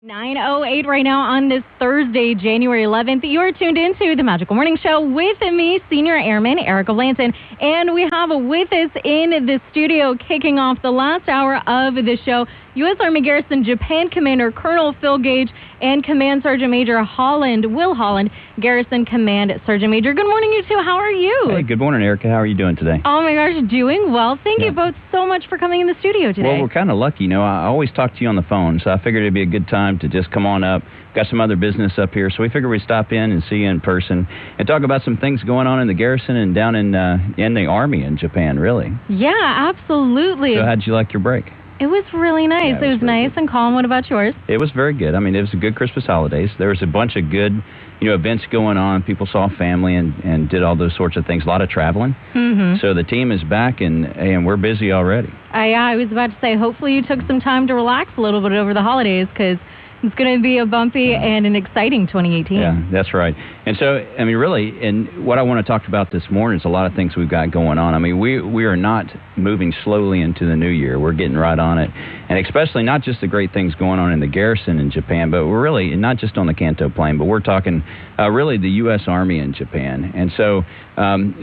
9:08 right now on this Thursday, January 11th. You are tuned into the Magical Morning Show with me, Senior Airman Erica Blanton. And we have with us in the studio, kicking off the last hour of the show, U.S. Army Garrison Japan Commander Col Phil Gage and Command Sergeant Major Will Holland, Garrison Command Sergeant Major. Good morning, you two. How are you? Hey, good morning, Erica. How are you doing today? Oh, my gosh, doing well. Thank you both so much for coming in the studio today. Well, we're kind of lucky. You know, I always talk to you on the phone, so I figured it'd be a good time to just come on up. Got some other business up here, so we figured we'd stop in and see you in person and talk about some things going on in the garrison and down in the Army in Japan, really. Yeah, absolutely. So how'd you like your break? It was really nice. Yeah, it was nice and calm. What about yours? It was very good. I mean, it was a good Christmas holidays. There was a bunch of good, events going on. People saw family and did all those sorts of things. A lot of traveling. Mm-hmm. So the team is back, and we're busy already. I was about to say, hopefully you took some time to relax a little bit over the holidays, because it's going to be a bumpy and an exciting 2018. Yeah, that's right. And so, I mean, really, and what I want to talk about this morning is a lot of things we've got going on. I mean, we are not moving slowly into the new year. We're getting right on it. And especially not just the great things going on in the garrison in Japan, but we're really not just on the Kanto Plain, but we're talking really the U.S. Army in Japan. And so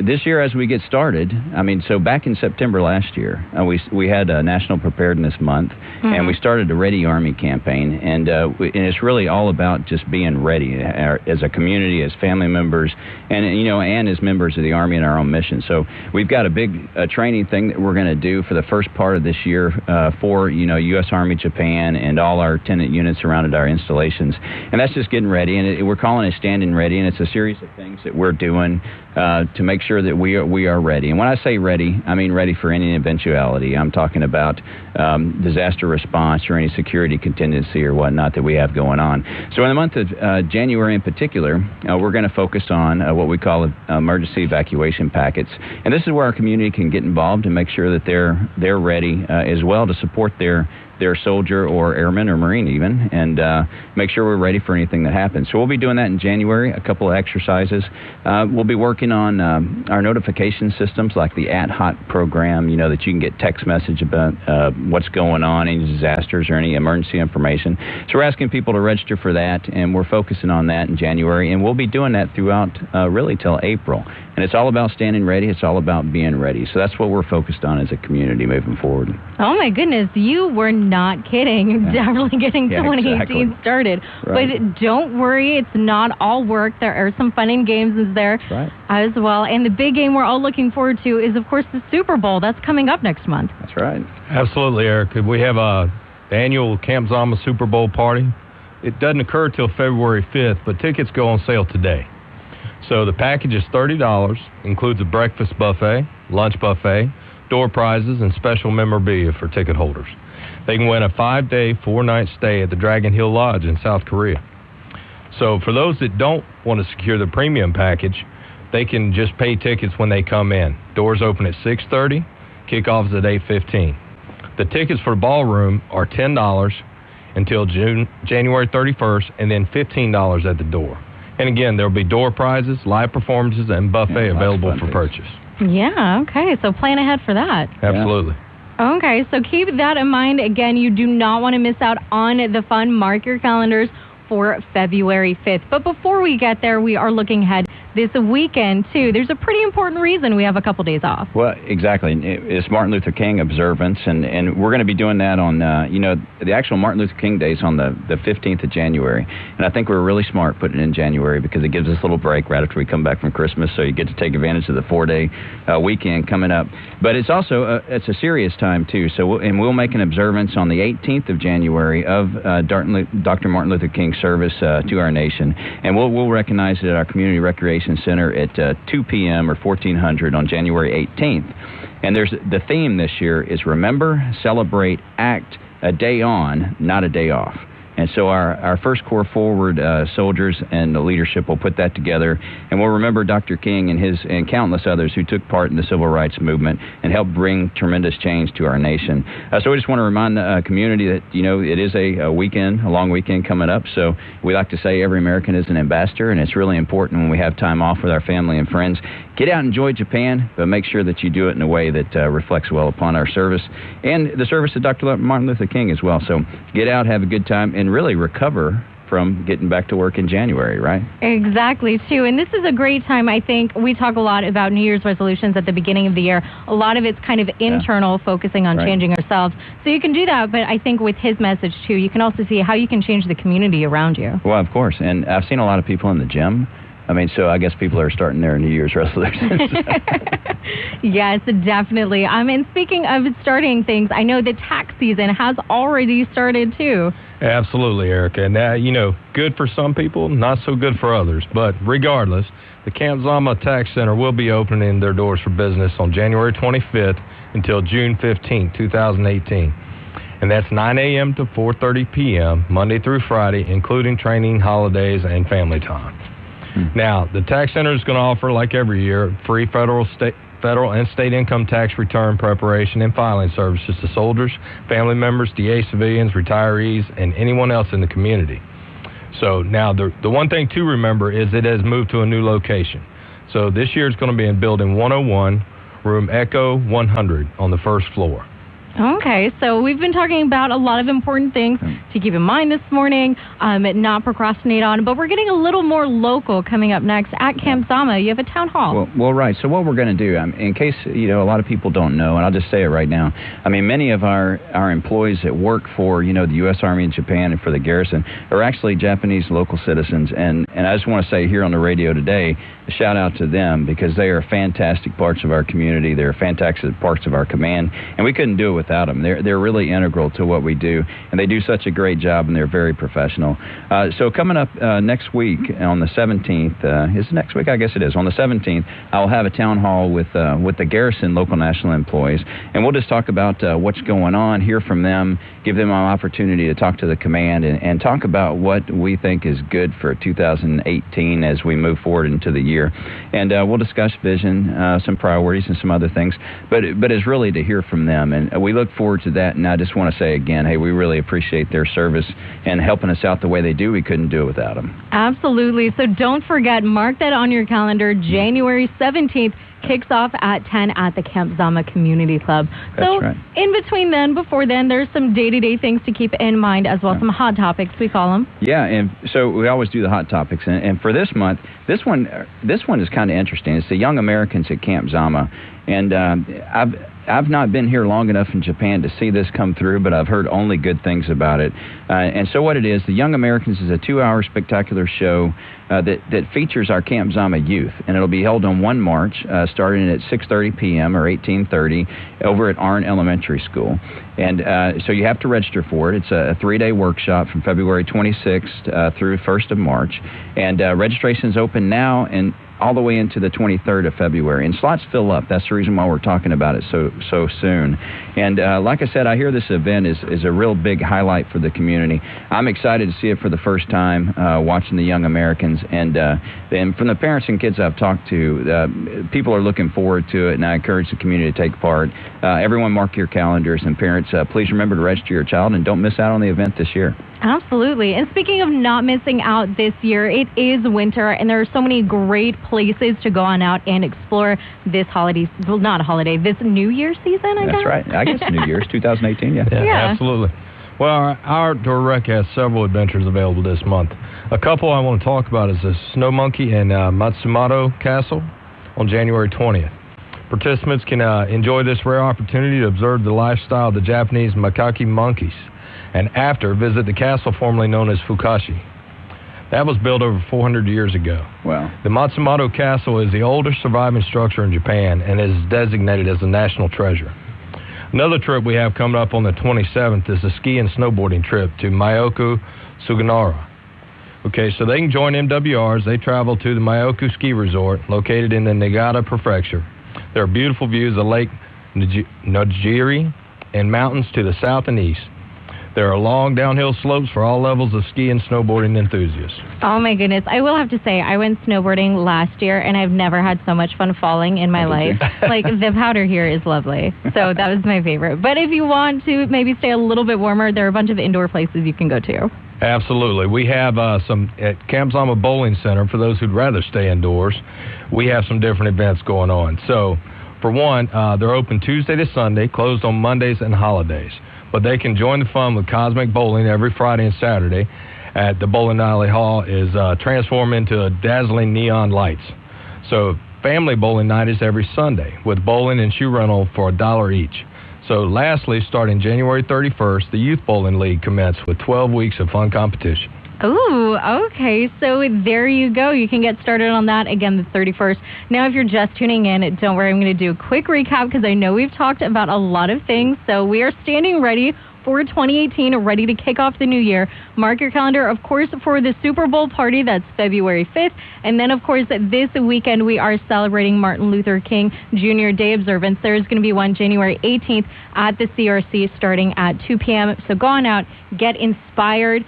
this year as we get started, I mean, so back in September last year, we had a National Preparedness Month, and we started a Ready Army campaign. And it's really all about just being ready as a community, as family members, and as members of the Army in our own mission. So we've got a big training thing that we're going to do for the first part of this year for, U.S. Army Japan and all our tenant units around our installations. And that's just getting ready. And we're calling it Standing Ready, and it's a series of things that we're doing to make sure that we are ready. And when I say ready, I mean ready for any eventuality. I'm talking about disaster response or any security contingency or whatnot that we have going on. So in the month of January in particular, we're going to focus on what we call emergency evacuation packets. And this is where our community can get involved and make sure that they're ready as well to support their soldier or airman or Marine even, and make sure we're ready for anything that happens. So we'll be doing that in January, a couple of exercises. We'll be working on our notification systems like the @hot program, that you can get text message about what's going on, any disasters or any emergency information. So we're asking people to register for that, and we're focusing on that in January, and we'll be doing that throughout really till April. And it's all about standing ready. It's all about being ready. So that's what we're focused on as a community moving forward. Oh, my goodness. You were not kidding. Yeah. Definitely getting 2018 started. Right. But don't worry. It's not all work. There are some fun and games there as well. And the big game we're all looking forward to is, of course, the Super Bowl. That's coming up next month. That's right. Absolutely, Eric. We have the annual Camp Zama Super Bowl party. It doesn't occur till February 5th, but tickets go on sale today. So the package is $30, includes a breakfast buffet, lunch buffet, door prizes, and special memorabilia for ticket holders. They can win a 5-day, 4-night stay at the Dragon Hill Lodge in South Korea. So for those that don't want to secure the premium package, they can just pay tickets when they come in. Doors open at 6:30, kickoffs at 8:15. The tickets for the ballroom are $10 until January 31st, and then $15 at the door. And again, there will be door prizes, live performances, and buffet available for purchase. Yeah, okay. So plan ahead for that. Absolutely. Okay, so keep that in mind. Again, you do not want to miss out on the fun. Mark your calendars for February 5th. But before we get there, we are looking ahead this weekend, too. There's a pretty important reason we have a couple days off. Well, exactly. It's Martin Luther King observance, and we're going to be doing that on, the actual Martin Luther King Day is on the 15th of January. And I think we're really smart putting it in January because it gives us a little break right after we come back from Christmas, so you get to take advantage of the 4-day weekend coming up. But it's also, it's a serious time, too. So we'll make an observance on the 18th of January of Dr. Martin Luther King's service to our nation. And we'll recognize it at our Community Recreation Center at 2 p.m. or 1400 on January 18th. And the theme this year is Remember, Celebrate, Act, a Day On, Not a Day Off. And so our First Corps Forward soldiers and the leadership will put that together, and we'll remember Dr. King and countless others who took part in the civil rights movement and helped bring tremendous change to our nation. So we just want to remind the community that, it is a long weekend coming up. So we like to say every American is an ambassador, and it's really important when we have time off with our family and friends. get out and enjoy Japan, but make sure that you do it in a way that reflects well upon our service and the service of Dr. Martin Luther King as well. So get out, have a good time, and really recover from getting back to work in January, right? Exactly, too. And this is a great time. I think we talk a lot about New Year's resolutions at the beginning of the year. A lot of it's kind of internal, focusing on changing ourselves. So you can do that, but I think with his message, too, you can also see how you can change the community around you. Well, of course. And I've seen a lot of people in the gym. I mean, so I guess people are starting their New Year's resolutions. Yes, definitely. And speaking of starting things, I know the tax season has already started, too. Absolutely, Erica. And, good for some people, not so good for others. But regardless, the Camp Zama Tax Center will be opening their doors for business on January 25th until June 15th, 2018. And that's 9 a.m. to 4:30 p.m., Monday through Friday, including training, holidays, and family time. Now, the tax center is going to offer, like every year, free federal and state income tax return preparation and filing services to soldiers, family members, DA civilians, retirees, and anyone else in the community. So now the one thing to remember is it has moved to a new location. So this year it's going to be in Building 101, room Echo 100 on the first floor. Okay, so we've been talking about a lot of important things to keep in mind this morning, not procrastinate on, but we're getting a little more local coming up next at Camp Zama. You have a town hall. Well, right. So what we're going to do, in case, a lot of people don't know, and I'll just say it right now, many of our employees that work for, the U.S. Army in Japan and for the Garrison are actually Japanese local citizens, and I just want to say here on the radio today, a shout out to them because they are fantastic parts of our community. They're fantastic parts of our command, and we couldn't do it without them. They're really integral to what we do, and they do such a great job, and they're very professional. So coming up next week on the 17th, is it next week? I guess it is. On the 17th, I'll have a town hall with the Garrison local national employees, and we'll just talk about what's going on, hear from them, give them an opportunity to talk to the command, and talk about what we think is good for 2018 as we move forward into the year. And we'll discuss vision, some priorities, and some other things. But it's really to hear from them, and we look forward to that. And I just want to say again, hey, we really appreciate their service and helping us out the way they do. We couldn't do it without them. Absolutely. So don't forget, mark that on your calendar. January 17th kicks off at 10 at the Camp Zama Community Club. So right. In between then, before then, there's some day-to-day things to keep in mind as well, some hot topics, we call them. Yeah, and so we always do the hot topics. And for this month, this one is kind of interesting. It's the Young Americans at Camp Zama. And I've not been here long enough in Japan to see this come through, but I've heard only good things about it. And so what it is, the Young Americans is a 2-hour spectacular show that features our Camp Zama youth, and it'll be held on 1 March, starting at 6:30 p.m. or 18:30 over at Arnn Elementary School. And so you have to register for it. It's a 3-day workshop from February 26th through 1st of March. And registration's open now and all the way into the 23rd of February. And slots fill up. That's the reason why we're talking about it so soon. And like I said, I hear this event is a real big highlight for the community. I'm excited to see it for the first time, watching the Young Americans. And from the parents and kids I've talked to, people are looking forward to it, and I encourage the community to take part. Everyone mark your calendars, and parents, please remember to register your child and don't miss out on the event this year. Absolutely. And speaking of not missing out this year, it is winter, and there are so many great places to go on out and explore this holiday, well, not a holiday, this New Year's season, I guess? That's right. I guess New Year's 2018, yeah. Yeah, absolutely. Well, our Outdoor Rec has several adventures available this month. A couple I want to talk about is the Snow Monkey and Matsumoto Castle on January 20th. Participants can enjoy this rare opportunity to observe the lifestyle of the Japanese macaque monkeys, and after visit the castle formerly known as Fukashi. That was built over 400 years ago. Wow. The Matsumoto Castle is the oldest surviving structure in Japan and is designated as a national treasure. Another trip we have coming up on the 27th is a ski and snowboarding trip to Myoku, Suginara. Okay, so they can join MWRs. They travel to the Myoku Ski Resort located in the Niigata Prefecture. There are beautiful views of Lake Nojiri and mountains to the south and east. There are long downhill slopes for all levels of ski and snowboarding enthusiasts. Oh, my goodness. I will have to say, I went snowboarding last year, and I've never had so much fun falling in my life. Like, the powder here is lovely. So that was my favorite. But if you want to maybe stay a little bit warmer, there are a bunch of indoor places you can go to. Absolutely. We have some at Camp Zama Bowling Center, for those who'd rather stay indoors, we have some different events going on. So, for one, they're open Tuesday to Sunday, closed on Mondays and holidays. But they can join the fun with Cosmic Bowling every Friday and Saturday at the Bowling Alley Hall is transformed into dazzling neon lights. So family bowling night is every Sunday with bowling and shoe rental for $1 each. So lastly, starting January 31st, the Youth Bowling League commenced with 12 weeks of fun competition. Ooh, okay. So there you go. You can get started on that again the 31st. Now, if you're just tuning in, don't worry. I'm going to do a quick recap because I know we've talked about a lot of things. So we are standing ready for 2018, ready to kick off the new year. Mark your calendar, of course, for the Super Bowl party. That's February 5th. And then, of course, this weekend we are celebrating Martin Luther King Jr. Day observance. There's going to be one January 18th at the CRC starting at 2 p.m. So go on out, get inspired,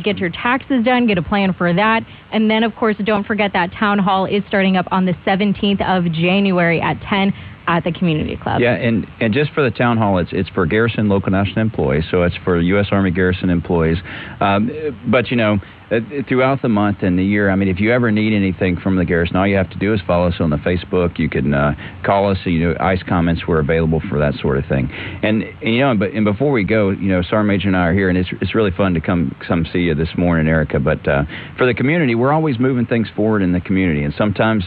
get your taxes done, get a plan for that. And then, of course, don't forget that town hall is starting up on the 17th of January at 10 at the community club. Yeah, and just for the town hall, it's for Garrison local national employees, so it's for U.S. Army Garrison employees. But, you know, throughout the month and the year, I mean, if you ever need anything from the Garrison, all you have to do is follow us on the Facebook. You can call us. You know, ICE comments were available for that sort of thing. And you know, but before we go, you know, Sergeant Major and I are here, and it's really fun to come see you this morning, Erica. But for the community, we're always moving things forward in the community, and sometimes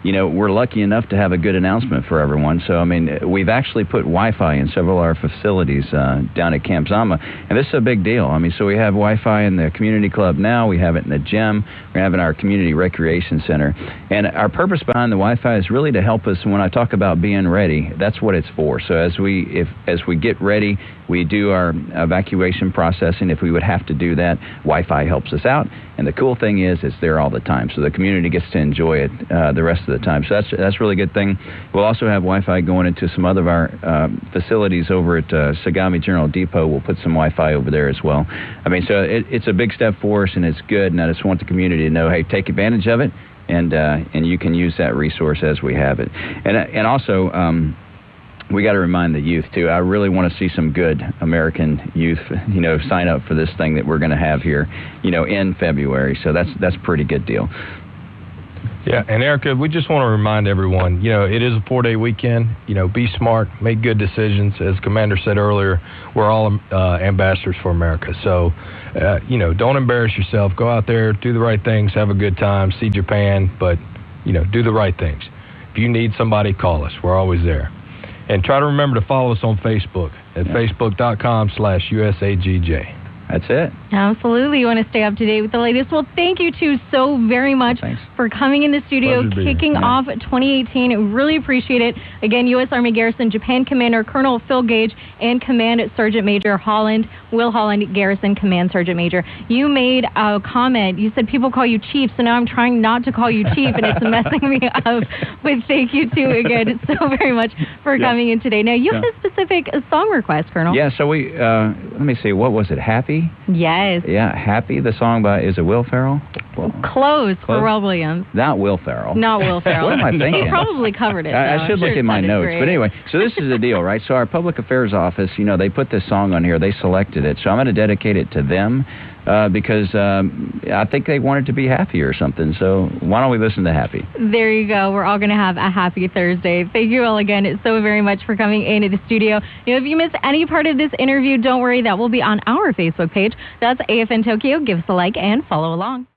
you know, we're lucky enough to have a good announcement for everyone. So, I mean, we've actually put Wi-Fi in several of our facilities down at Camp Zama, and this is a big deal. I mean, so we have Wi-Fi in the community club now. We have it in the gym. We have it in our community recreation center. And our purpose behind the Wi-Fi is really to help us. When I talk about being ready, that's what it's for. So as we get ready, we do our evacuation processing. If we would have to do that, Wi-Fi helps us out. And the cool thing is it's there all the time, so the community gets to enjoy it the rest of the time. So that's a really good thing. We'll also have Wi-Fi going into some other of our facilities over at Sagami General Depot. We'll put some Wi-Fi over there as well. I mean, so it's a big step for us, and it's good. And I just want the community to know, hey, take advantage of it, and you can use that resource as we have it. And also, we got to remind the youth, too. I really want to see some good American youth, you know, sign up for this thing that we're going to have here, you know, in February. So that's a pretty good deal. Yeah, and Erica, we just want to remind everyone, you know, it is a 4-day weekend. You know, be smart, make good decisions. As Commander said earlier, we're all ambassadors for America. So, you know, don't embarrass yourself. Go out there, do the right things, have a good time, see Japan, but, you know, do the right things. If you need somebody, call us. We're always there. And try to remember to follow us on Facebook at facebook.com/USAGJ. That's it. Absolutely. You want to stay up to date with the latest. Well, thank you, too, so very much for coming in the studio, kicking off 2018. Really appreciate it. Again, U.S. Army Garrison Japan Commander Colonel Phil Gage and Command Sergeant Major Will Holland, Garrison Command Sergeant Major. You made a comment. You said people call you Chief, so now I'm trying not to call you Chief, and it's messing me up. But thank you, too, again, so very much for coming in today. Now, you have a specific song request, Colonel. Yeah, so we, let me see, what was it, Happy? Yes. Yeah, Happy, the song is it Will Ferrell? Well, Close for Rob Williams. Not Will Ferrell. Not Will Ferrell. What am I thinking? He probably covered it. I should look at my notes. Great. But anyway, so this is the deal, right? So our public affairs office, you know, they put this song on here. They selected it. So I'm going to dedicate it to them because I think they wanted to be happy or something. So why don't we listen to Happy? There you go. We're all going to have a happy Thursday. Thank you all again so very much for coming into the studio. You know, if you missed any part of this interview, don't worry. That will be on our Facebook page. That's AFN Tokyo. Give us a like and follow along.